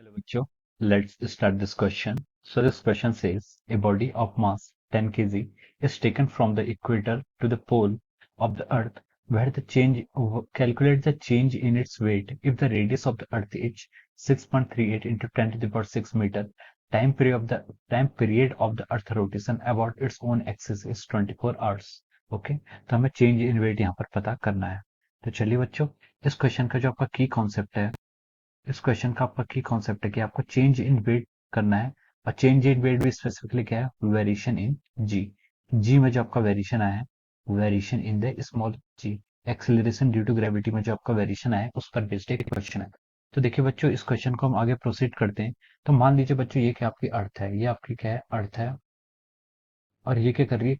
Hello, bachcho. Let's start this question. So this question says, a body of mass 10 kg is taken from the equator to the pole of the Earth, where the calculate the change in its weight if the radius of the Earth is 6.38 into 10 to the power 6 meter. Time period of the Earth rotation about its own axis is 24 hours. Okay, तो हमें change in wait यहाँ पर पता करना है। तो चलिए बच्चों, इस क्वेश्चन का जो आपका की कॉन्सेप्ट है, इस क्वेश्चन का आपका की कॉन्सेप्ट है कि आपको चेंज इन वेट करना है। और चेंज इन वेट भी स्पेसिफिकली क्या है? वेरिएशन इन जी। जी में जो आपका वेरिएशन आया है, variation in the small g, acceleration due to gravity में जो आपका वेरिएशन आया है उस पर बेस्ड एक क्वेश्चन है। तो देखिए बच्चों, इस क्वेश्चन को हम आगे प्रोसीड करते हैं। तो मान लीजिए बच्चों, ये क्या आपकी अर्थ है, ये आपकी क्या है? अर्थ है। और ये क्या कर रही है?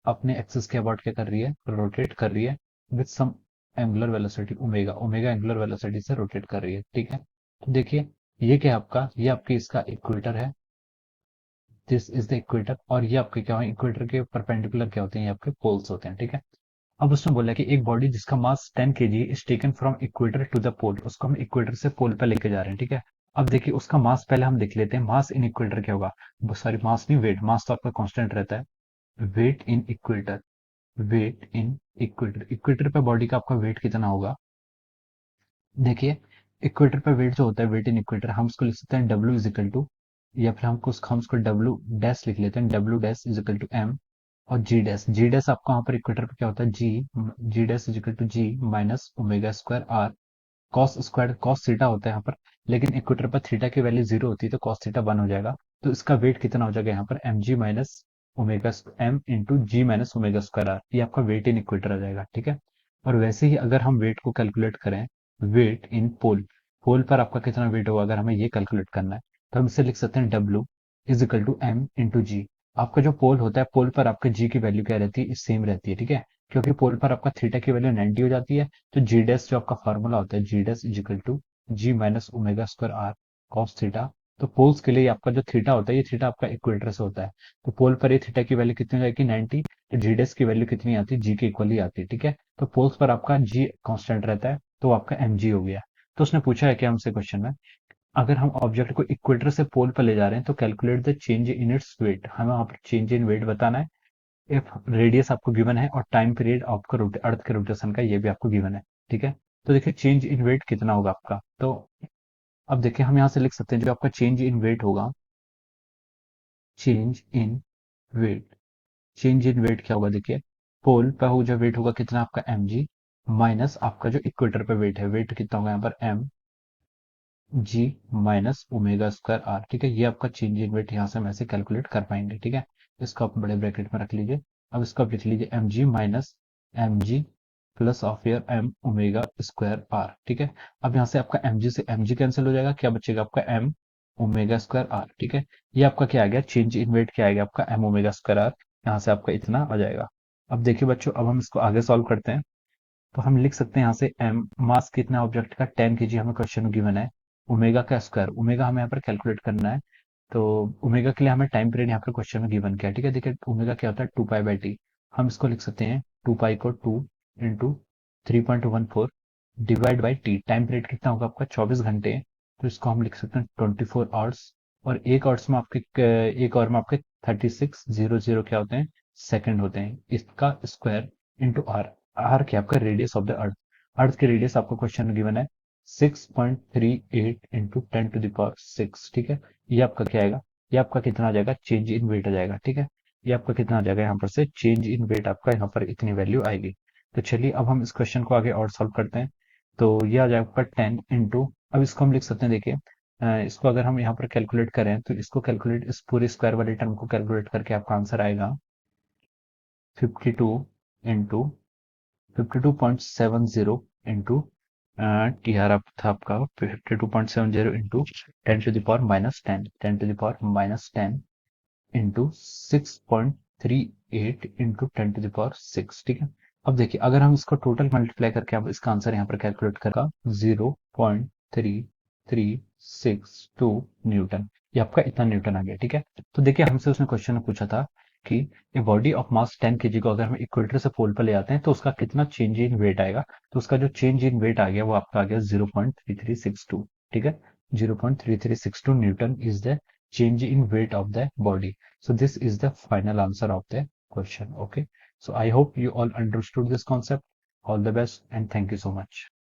अपने एक्सिस के अबाउट क्या कर रही है? रोटेट कर रही है with some angular velocity omega. Omega angular velocity से रोटेट कर रही है, ठीक है। तो देखिए, ये क्या है आपका? ये आपकी इसका इक्वेटर है। This is the equator. और ये आपके क्या है? इक्वेटर के परपेंडिकुलर क्या होते हैं? ये आपके पोल्स होते हैं, ठीक है। अब उसने बोला कि एक बॉडी जिसका mass 10 kg is taken from equator to the pole, उसको हम इक्वेटर से पोल पे लेके जा रहे हैं, ठीक है। अब देखिए, उसका मास पहले हम देख लेते हैं। मास इन इक्वेटर क्या होगा? सॉरी, मास नहीं, वेट। मास तो आपका कांस्टेंट रहता है। वेट इन इक्वेटर, वेट इन इक्वेटर, इक्वेटर पे बॉडी का आपका वेट कितना होगा? देखिए, इक्वेटर पे वेट जो होता है, वेट इन इक्वेटर, हम उसको लिख सकते हैं डब्ल्यू इज इक्वल टू, या फिर हम उसको डब्ल्यू डैश लिख लेते हैं, डब्ल्यू dash is equal to m. और जी डैश, जी डैश आपका वहां पर इक्वेटर पे क्या होता है? G, g dash is equal to g minus omega square R cos square. Cos theta होता है यहाँ पर, लेकिन इक्वेटर पर थीटा की वैल्यू 0 होती है, तो कॉस थीटा 1 हो जाएगा। तो इसका वेट कितना हो जाएगा यहाँ पर? M g minus omega m into g minus omega square r. ये आपका वेट इन इक्वेटर आ जाएगा, ठीक है। और वैसे ही अगर हम वेट को कैलकुलेट करें, वेट इन पोल, पोल पर आपका कितना वेट होगा, अगर हमें ये कैलकुलेट करना है, तो हम इसे लिख सकते हैं W is equal to M into G. आपका जो पोल होता है, पोल पर आपका जी की वैल्यू क्या रहती है? सेम रहती है, ठीक है। क्योंकि पोल पर आपका थीटा की वैल्यू 90 हो जाती है। तो जी डैश जो आपका फार्मूला होता है, g dash is equal to g minus omega square R cos theta. तो पोल्स के लिए आपका जो थीटा होता है, ये थीटा आपका इक्वेटर से होता है। तो पोल पर ये थीटा की वैल्यू कितनी हो जाएगी? 90। तो जी डैश की वैल्यू कितनी आती है? जी के इक्वल ही आती है, ठीक है। तो पोल्स पर आपका जी कांस्टेंट रहता है, तो आपका एम जी हो गया। तो उसने पूछा है कि हमसे क्वेश्चन में, अगर हम ऑब्जेक्ट को इक्वेटर से पोल पर ले जा रहे हैं, तो calculate the change in its weight. हमें वहां पर चेंज इन वेट बताना है। इफ रेडियस आपको गिवन है, और टाइम पीरियड आपका अर्थ के रोटेशन का ये भी आपको गिवन है, ठीक है। तो देखिए, चेंज इन वेट कितना होगा आपका? तो अब देखिए, हम यहाँ से लिख सकते हैं जो आपका चेंज इन वेट होगा, change in weight, change in weight क्या होगा? देखिए, पोल पे हो जो वेट होगा कितना आपका? एम जी माइनस आपका जो इक्वेटर पे वेट है, वेट कितना होगा यहाँ पर? M g minus omega square r, ठीक है। ये आपका चेंज इन वेट यहाँ से हम ऐसे कैलकुलेट कर पाएंगे, ठीक है। इसको आप बड़े ब्रैकेट में रख लीजिए। अब इसको आप लिख लीजिए m g minus m g plus of ear m omega square r, ठीक है। अब यहाँ से आपका एम जी से एम जी कैंसिल हो जाएगा, क्या बचेगा आपका? एम ओमेगा स्क्वायर आर, ठीक है। ये आपका क्या आ गया? चेंज इन वेट क्या आएगा आपका? M omega square r. यहाँ से आपका इतना आ जाएगा। अब देखिए बच्चों, अब हम इसको आगे सॉल्व करते हैं। तो हम लिख सकते हैं यहाँ से एम, मास कितना ऑब्जेक्ट का? 10 kg हमें क्वेश्चन में गिवन है। ओमेगा का स्क्वायर, ओमेगा हमें यहाँ पर कैलकुलेट करना है। तो ओमेगा के लिए हमें टाइम पीरियड यहाँ पर क्वेश्चन में गिवन क्या है, ठीक है। देखिए, ओमेगा क्या होता है? 2 पाई बाई टी। हम इसको लिख सकते हैं 2 पाई को 2 into 3.14 divide by T. Time period कितना होगा आपका? 24 घंटे। तो इसको हम लिख सकते हैं 24 आवर्स। और एक आवर्स में आपके एक आवर में आपके 3600 क्या होते हैं? सेकंड होते हैं। इसका स्क्वायर इंटू आर। आर क्या आपका? Radius of the earth. Earth की रेडियस आपको क्वेश्चन में गिवन है 6.38 इंटू 10 to the power 6, ठीक है। ये आपका क्या आएगा? ये आपका कितना आ जाएगा? चेंज इन वेट आ जाएगा, ठीक है। ये आपका कितना आ जाएगा यहाँ पर से? चेंज इन वेट आपका यहाँ पर इतनी वैल्यू आएगी। तो चलिए, अब हम इस क्वेश्चन को आगे और सॉल्व करते हैं। तो ये आ जाएगा आपका 10 इंटू, अब इसको हम लिख सकते हैं, देखिए, इसको अगर हम यहाँ पर कैलकुलेट करें, तो इसको कैलकुलेट, इस पूरे स्क्वायर वाले टर्म को कैलकुलेट करके आपका आंसर आएगा 52 इंटू 52.70 इंटू टी आर आप था आपका 52.70 into 10 to the power -10, 10 to the power -10 into 6.38 into 10 to the power 6, ठीक है। अब देखिए, अगर हम इसको टोटल मल्टीप्लाई करके अब इसका आंसर यहाँ पर कैलकुलेट करेगा 0.3362 न्यूटन। ये आपका इतना न्यूटन आ गया, ठीक है। तो देखिए, हमसे उसने क्वेश्चन में पूछा था कि a body of mass 10 kg को अगर हम इक्वेटर से पोल पर ले आते हैं, तो उसका कितना चेंज इन वेट आएगा। तो उसका जो चेंज इन वेट आ गया, वो आपका आ गया 0.3362, ठीक है। 0.3362 Newton is the change in weight of the body. So this is the final answer of the question. Okay. So I hope you all understood this concept. All the best and thank you so much.